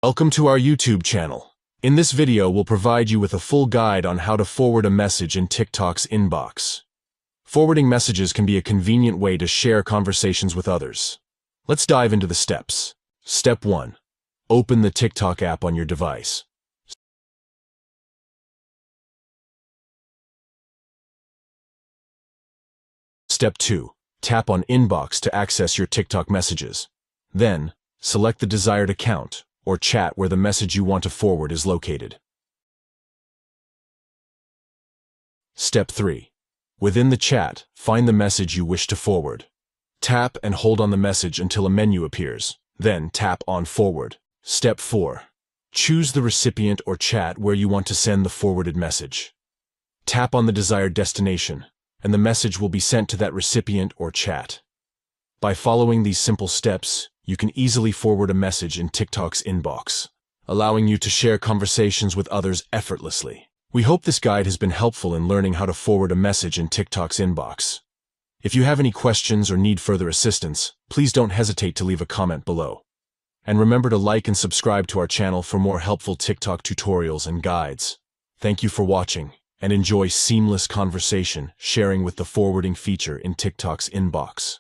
Welcome to our YouTube channel. In this video, we'll provide you with a full guide on how to forward a message in TikTok's inbox. Forwarding messages can be a convenient way to share conversations with others. Let's dive into the steps. Step 1. Open the TikTok app on your device. Step 2. Tap on Inbox to access your TikTok messages. Then, select the desired account or chat where the message you want to forward is located. Step 3. Within the chat, find the message you wish to forward. Tap and hold on the message until a menu appears. Then tap on Forward. Step 4. Choose the recipient or chat where you want to send the forwarded message. Tap on the desired destination, and the message will be sent to that recipient or chat. By following these simple steps, you can easily forward a message in TikTok's inbox, allowing you to share conversations with others effortlessly. We hope this guide has been helpful in learning how to forward a message in TikTok's inbox. If you have any questions or need further assistance, please don't hesitate to leave a comment below. And remember to like and subscribe to our channel for more helpful TikTok tutorials and guides. Thank you for watching, and enjoy seamless conversation sharing with the forwarding feature in TikTok's inbox.